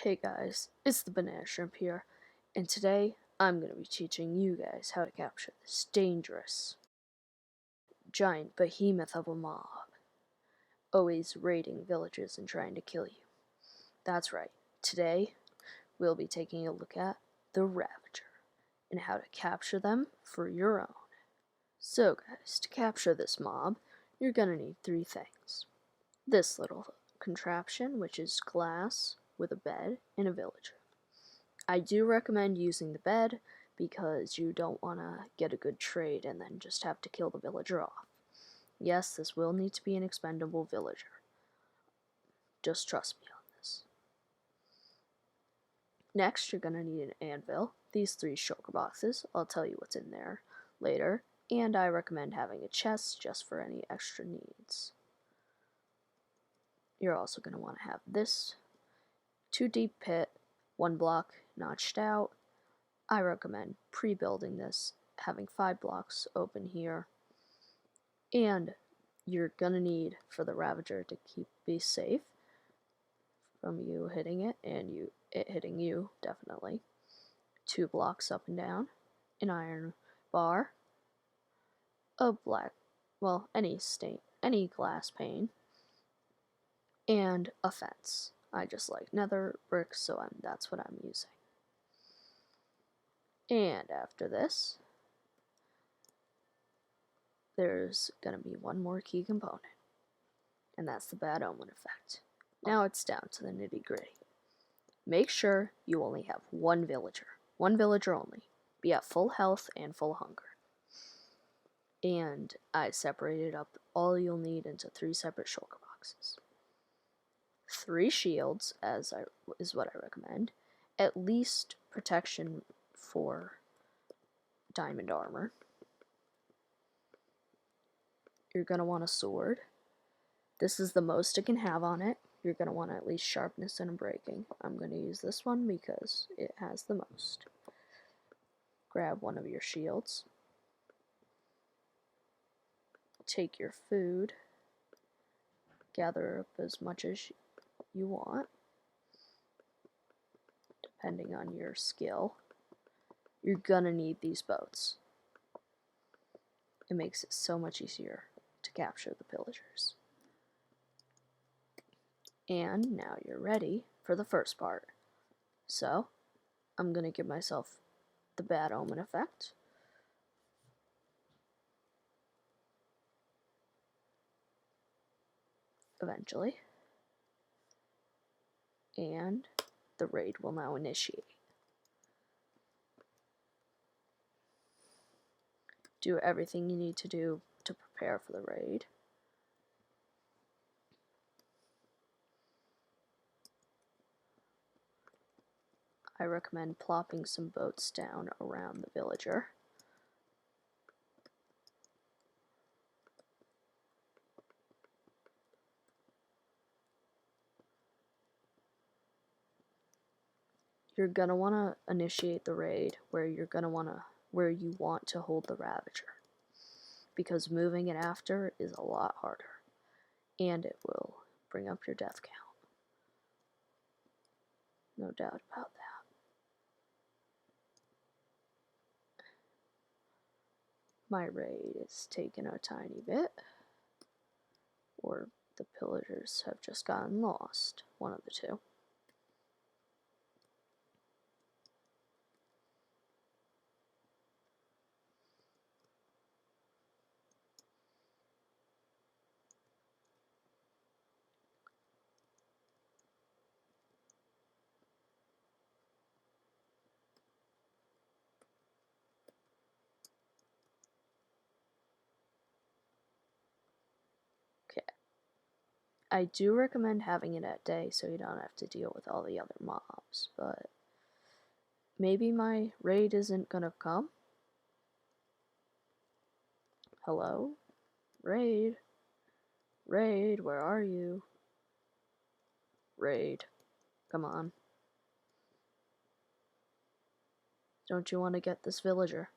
Hey guys, it's the Banana Shrimp here, and today I'm going to be teaching you guys how to capture this dangerous, giant behemoth of a mob, always raiding villages and trying to kill you. That's right, today we'll be taking a look at the Ravager, and how to capture them for your own. So guys, to capture this mob, you're going to need three things. This little contraption, which is glass with a bed and a villager. I do recommend using the bed because you don't want to get a good trade and then just have to kill the villager off. Yes, this will need to be an expendable villager. Just trust me on this. Next, you're going to need an anvil, these three shulker boxes. I'll tell you what's in there later, and I recommend having a chest just for any extra needs. You're also going to want to have this 2-deep pit, 1 block notched out. I recommend pre-building this, having 5 blocks open here. And you're gonna need, for the Ravager to be safe from you hitting it and it hitting you, definitely, 2 blocks up and down, an iron bar, a black, well, any glass pane, and a fence. I just like nether bricks, so that's what I'm using. And after this, there's gonna be one more key component, and that's the bad omen effect. Now it's down to the nitty-gritty. Make sure you only have one villager only. Be at full health and full hunger. And I separated up all you'll need into 3 separate shulker boxes. 3 shields is what I recommend. At least protection for diamond armor. You're going to want a sword. This is the most it can have on it. You're going to want at least sharpness and breaking. I'm going to use this one because it has the most. Grab one of your shields. Take your food. Gather up as much as you want, depending on your skill. You're going to need these boats. It makes it so much easier to capture the pillagers. And now you're ready for the first part. So, I'm going to give myself the bad omen effect. Eventually. And the raid will now initiate. Do everything you need to do to prepare for the raid. I recommend plopping some boats down around the villager. You're gonna want to initiate the raid where you want to hold the Ravager, because moving it after is a lot harder, and it will bring up your death count. No doubt about that. My raid is taking a tiny bit, or the pillagers have just gotten lost, one of the two. I do recommend having it at day so you don't have to deal with all the other mobs, but maybe my raid isn't gonna come. Hello? Raid? Raid, where are you? Raid. Come on. Don't you want to get this villager?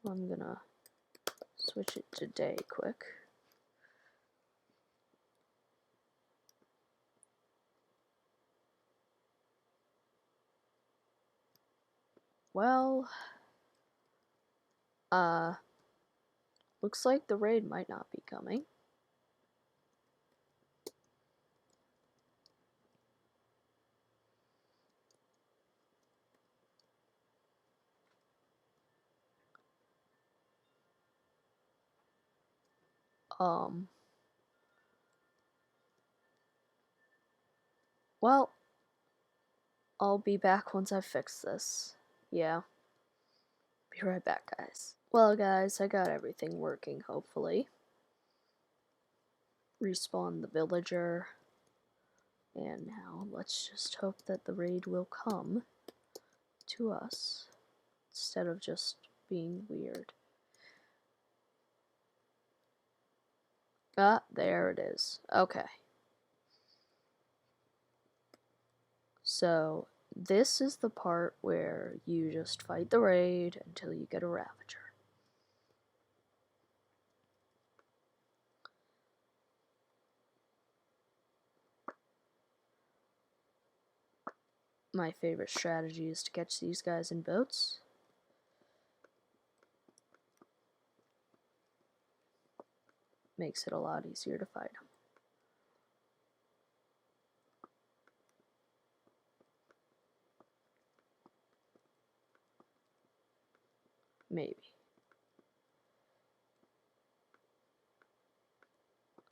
I'm gonna switch it to day quick. Well, looks like the raid might not be coming. Well, I'll be back once I fix this. Yeah. Be right back, guys. Well, guys, I got everything working, hopefully. Respawn the villager. And now, let's just hope that the raid will come to us, instead of just being weird. Ah, there it is. Okay. So, this is the part where you just fight the raid until you get a Ravager. My favorite strategy is to catch these guys in boats. Makes it a lot easier to fight them. Maybe.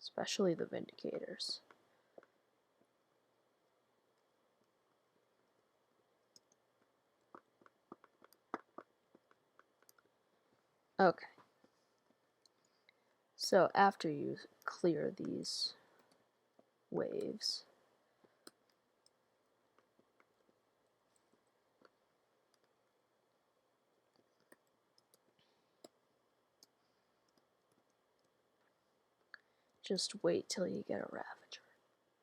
Especially the Vindicators. Okay. So after you clear these waves, just wait till you get a Ravager.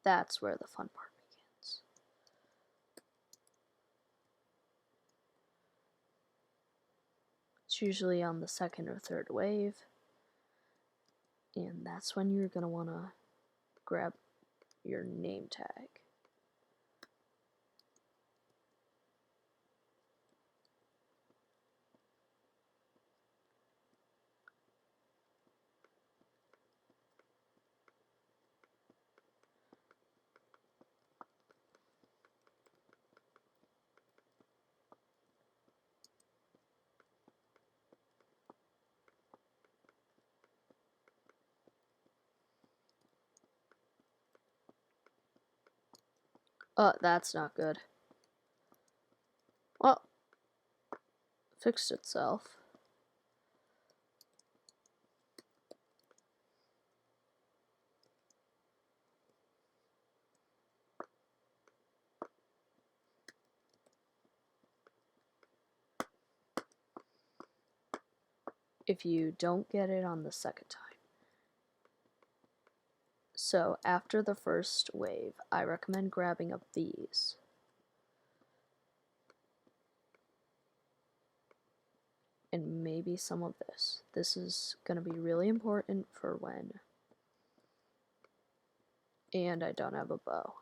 That's where the fun part begins. It's usually on the second or third wave, and that's when you're going to want to grab your name tag. Oh, that's not good. Well, fixed itself. If you don't get it on the second time. So after the first wave, I recommend grabbing up these. And maybe some of this. This is going to be really important for when. And I don't have a bow.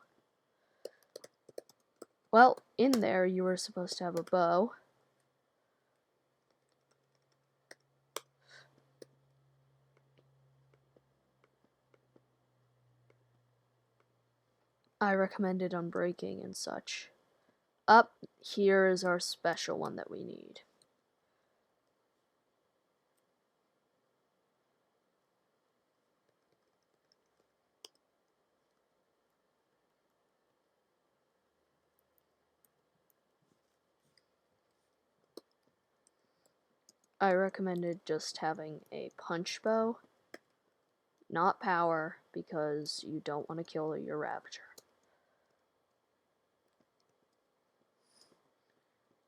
Well, in there you were supposed to have a bow. I recommended unbreaking and such. Up here is our special one that we need. I recommended just having a punch bow, not power, because you don't want to kill your Ravager.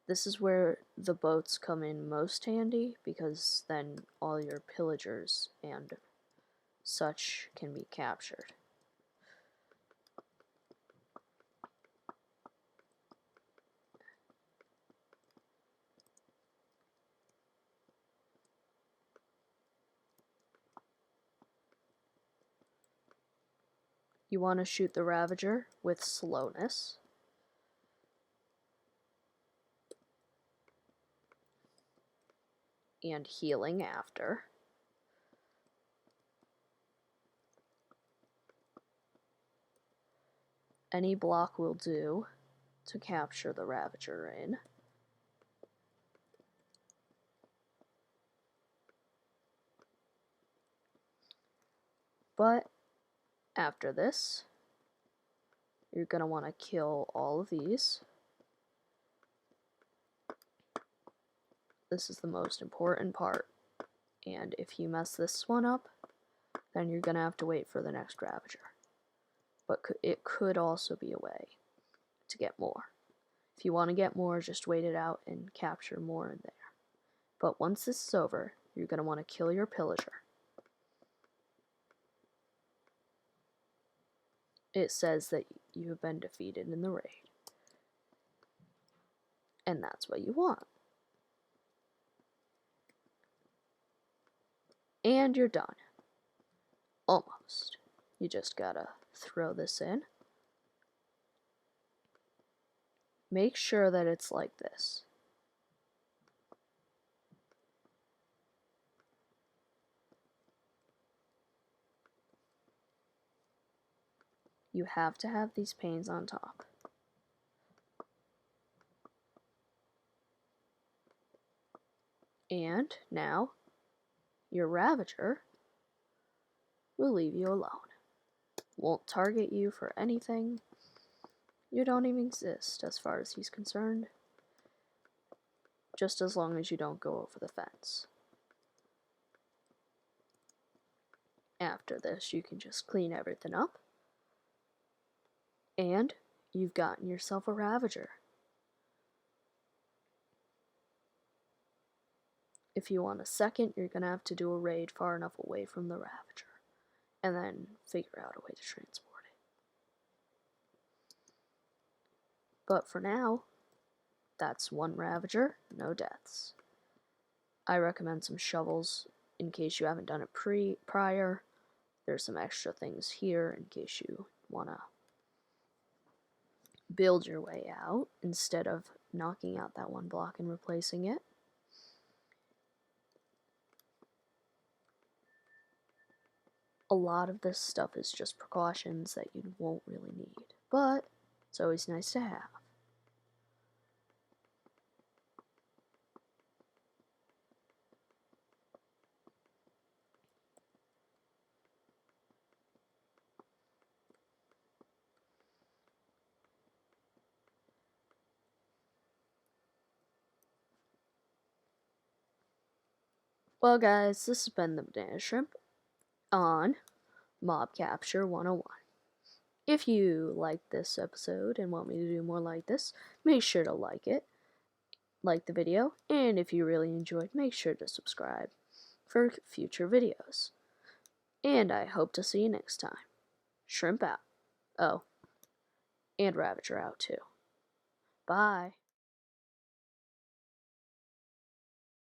This is where the boats come in most handy, because then all your pillagers and such can be captured. You want to shoot the Ravager with slowness. and healing after. Any block will do to capture the Ravager in. But after this, you're going to want to kill all of these. This is the most important part. And if you mess this one up, then you're going to have to wait for the next Ravager. But it could also be a way to get more. If you want to get more, just wait it out and capture more in there. But once this is over, you're going to want to kill your pillager. It says that you have been defeated in the raid. And that's what you want. And you're done. Almost. You just gotta throw this in. Make sure that it's like this. You have to have these panes on top. And now, your Ravager will leave you alone. Won't target you for anything. You don't even exist as far as he's concerned. Just as long as you don't go over the fence. After this, you can just clean everything up. And you've gotten yourself a Ravager. If you want a second, you're going to have to do a raid far enough away from the Ravager. And then figure out a way to transport it. But for now, that's one Ravager, no deaths. I recommend some shovels in case you haven't done it prior. There's some extra things here in case you want to build your way out instead of knocking out that one block and replacing it. A lot of this stuff is just precautions that you won't really need, but it's always nice to have. Well guys, this has been the Banana Shrimp on Mob Capture 101. If you liked this episode and want me to do more like this, make sure to like the video, and if you really enjoyed, make sure to subscribe for future videos. And I hope to see you next time. Shrimp out. Oh, and Ravager out too. Bye.